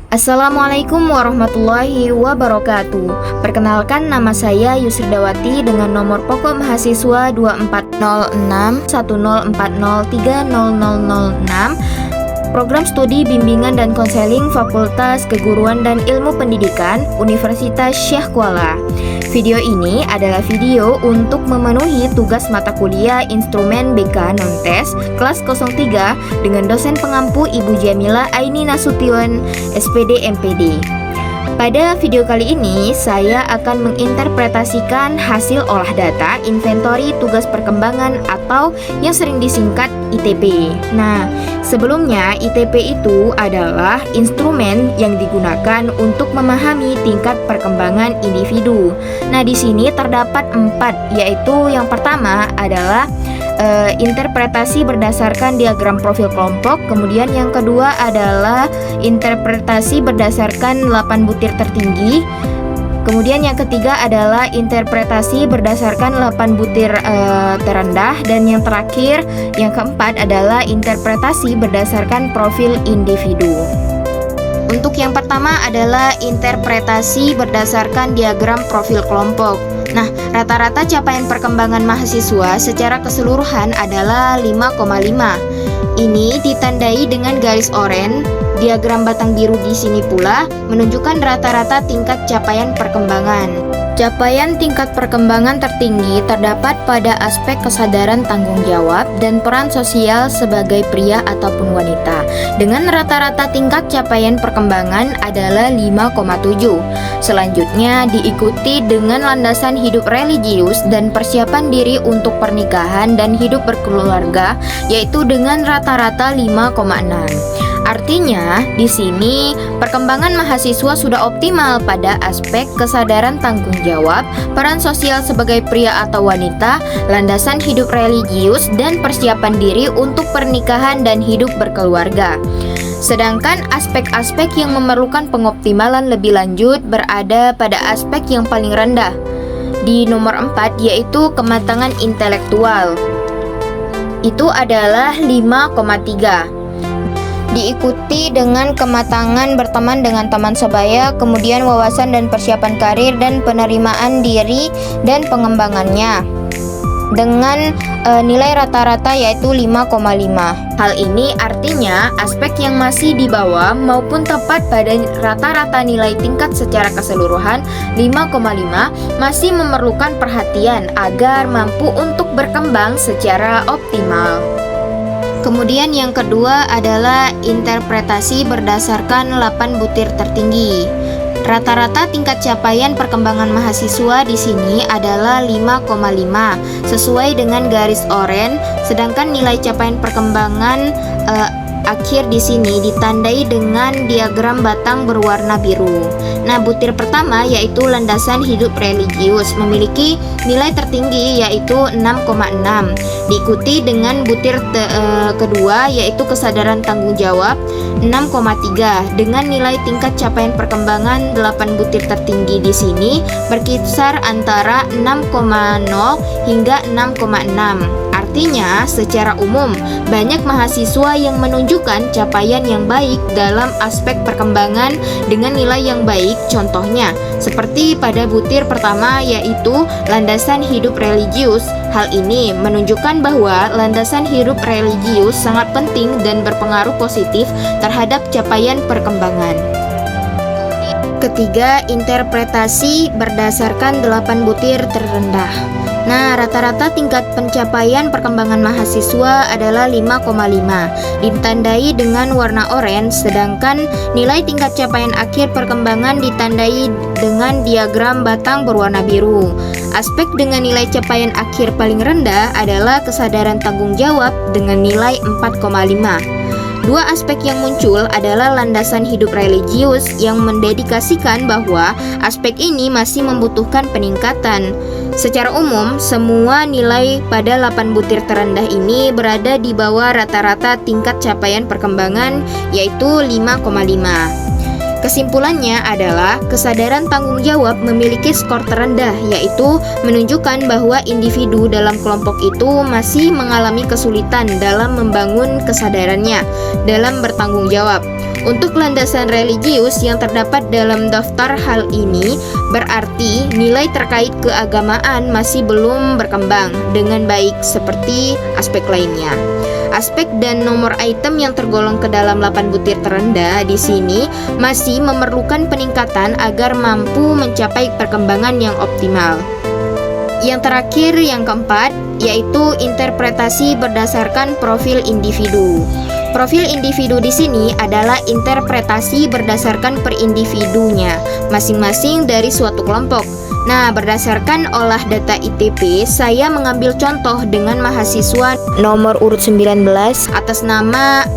Assalamualaikum warahmatullahi wabarakatuh. Perkenalkan, nama saya Yusridawati dengan nomor pokok mahasiswa 240610403006, Program Studi Bimbingan dan Konseling Fakultas Keguruan dan Ilmu Pendidikan Universitas Syekh Kuala. Video ini adalah video untuk memenuhi tugas mata kuliah Instrumen BK Non-Tes kelas 03 dengan dosen pengampu Ibu Jamila Aini Nasution, SPD MPD. Pada video kali ini, saya akan menginterpretasikan hasil olah data inventory tugas perkembangan atau yang sering disingkat ITP. Nah, sebelumnya ITP itu adalah instrumen yang digunakan untuk memahami tingkat perkembangan individu. Nah, di sini terdapat 4, yaitu yang pertama adalah interpretasi berdasarkan diagram profil kelompok. Kemudian yang kedua adalah interpretasi berdasarkan 8 butir tertinggi. Kemudian yang ketiga adalah interpretasi berdasarkan 8 butir terendah. Dan yang terakhir, yang keempat adalah interpretasi berdasarkan profil individu. Untuk yang pertama adalah interpretasi berdasarkan diagram profil kelompok. Nah, rata-rata capaian perkembangan mahasiswa secara keseluruhan adalah 5,5. Ini ditandai dengan garis oranye. Diagram batang biru di sini pula menunjukkan rata-rata tingkat capaian perkembangan. Capaian tingkat perkembangan tertinggi terdapat pada aspek kesadaran tanggung jawab dan peran sosial sebagai pria ataupun wanita, dengan rata-rata tingkat capaian perkembangan adalah 5,7. Selanjutnya diikuti dengan landasan hidup religius dan persiapan diri untuk pernikahan dan hidup berkeluarga, yaitu dengan rata-rata 5,6. Artinya, di sini perkembangan mahasiswa sudah optimal pada aspek kesadaran tanggung jawab, peran sosial sebagai pria atau wanita, landasan hidup religius, dan persiapan diri untuk pernikahan dan hidup berkeluarga. Sedangkan aspek-aspek yang memerlukan pengoptimalan lebih lanjut berada pada aspek yang paling rendah, di nomor 4, yaitu kematangan intelektual. Itu adalah 5,3. Diikuti dengan kematangan berteman dengan teman sebaya, kemudian wawasan dan persiapan karir dan penerimaan diri dan pengembangannya dengan nilai rata-rata yaitu 5,5. Hal ini artinya aspek yang masih di bawah maupun tepat pada rata-rata nilai tingkat secara keseluruhan 5,5 masih memerlukan perhatian agar mampu untuk berkembang secara optimal. Kemudian yang kedua adalah interpretasi berdasarkan 8 butir tertinggi. Rata-rata tingkat capaian perkembangan mahasiswa di sini adalah 5,5 sesuai dengan garis oranye, sedangkan nilai capaian perkembangan akhir di sini ditandai dengan diagram batang berwarna biru. Nah, butir pertama yaitu landasan hidup religius memiliki nilai tertinggi yaitu 6,6. Diikuti dengan butir kedua yaitu kesadaran tanggung jawab 6,3 dengan nilai tingkat capaian perkembangan 8 butir tertinggi di sini berkisar antara 6,0 hingga 6,6. Artinya, secara umum, banyak mahasiswa yang menunjukkan capaian yang baik dalam aspek perkembangan dengan nilai yang baik. Contohnya, seperti pada butir pertama yaitu landasan hidup religius. Hal ini menunjukkan bahwa landasan hidup religius sangat penting dan berpengaruh positif terhadap capaian perkembangan. Ketiga, interpretasi berdasarkan 8 butir terendah. Nah, rata-rata tingkat pencapaian perkembangan mahasiswa adalah 5,5, ditandai dengan warna oranye, sedangkan nilai tingkat capaian akhir perkembangan ditandai dengan diagram batang berwarna biru. Aspek dengan nilai capaian akhir paling rendah adalah kesadaran tanggung jawab dengan nilai 4,5. Dua aspek yang muncul adalah landasan hidup religius yang mendedikasikan bahwa aspek ini masih membutuhkan peningkatan. Secara umum, semua nilai pada 8 butir terendah ini berada di bawah rata-rata tingkat capaian perkembangan yaitu 5,5. Kesimpulannya adalah kesadaran tanggung jawab memiliki skor terendah, yaitu menunjukkan bahwa individu dalam kelompok itu masih mengalami kesulitan dalam membangun kesadarannya dalam bertanggung jawab. Untuk landasan religius yang terdapat dalam daftar hal ini berarti nilai terkait keagamaan masih belum berkembang dengan baik seperti aspek lainnya. Aspek dan nomor item yang tergolong ke dalam 8 butir terendah di sini masih memerlukan peningkatan agar mampu mencapai perkembangan yang optimal. Yang terakhir, yang keempat, yaitu interpretasi berdasarkan profil individu. Profil individu di sini adalah interpretasi berdasarkan per individunya masing-masing dari suatu kelompok. Nah, berdasarkan olah data ITP, saya mengambil contoh dengan mahasiswa nomor urut 19 atas nama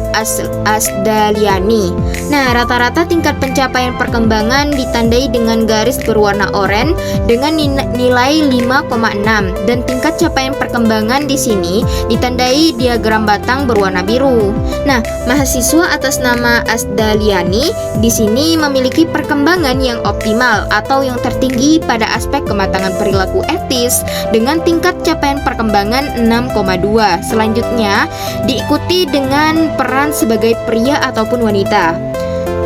Asdaliani. Nah, rata-rata tingkat pencapaian perkembangan ditandai dengan garis berwarna oranye dengan nilai 5,6 dan tingkat capaian perkembangan di sini ditandai diagram batang berwarna biru. Nah, mahasiswa atas nama Asdaliani di sini memiliki perkembangan yang optimal atau yang tertinggi pada aspek kematangan perilaku etis dengan tingkat capaian perkembangan 6,2. Selanjutnya diikuti dengan peran sebagai pria ataupun wanita.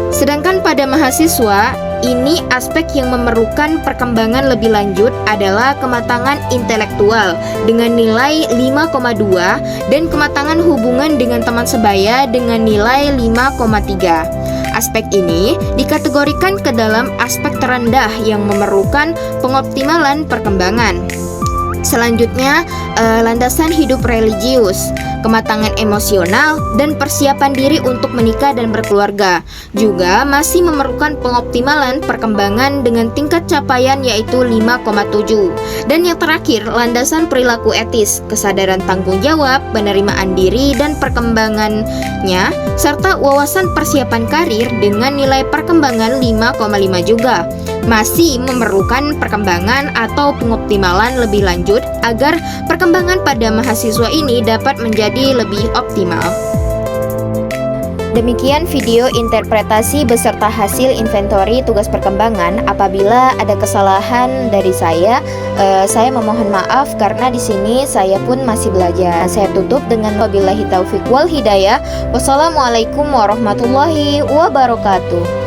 Sedangkan pada mahasiswa ini aspek yang memerlukan perkembangan lebih lanjut adalah kematangan intelektual dengan nilai 5,2 dan kematangan hubungan dengan teman sebaya dengan nilai 5,3. Aspek ini dikategorikan ke dalam aspek terendah yang memerlukan pengoptimalan perkembangan. Selanjutnya, landasan hidup religius, kematangan emosional, dan persiapan diri untuk menikah dan berkeluarga juga masih memerlukan pengoptimalan perkembangan dengan tingkat capaian yaitu 5,7. Dan yang terakhir, landasan perilaku etis, kesadaran tanggung jawab, penerimaan diri dan perkembangannya, serta wawasan persiapan karir dengan nilai perkembangan 5,5 juga masih memerlukan perkembangan atau pengoptimalan lebih lanjut agar perkembangan pada mahasiswa ini dapat menjadi lebih optimal. Demikian video interpretasi beserta hasil inventory tugas perkembangan. Apabila ada kesalahan dari saya memohon maaf karena di sini saya pun masih belajar. Saya tutup dengan wabillahi taufik wal hidayah. Wassalamualaikum warahmatullahi wabarakatuh.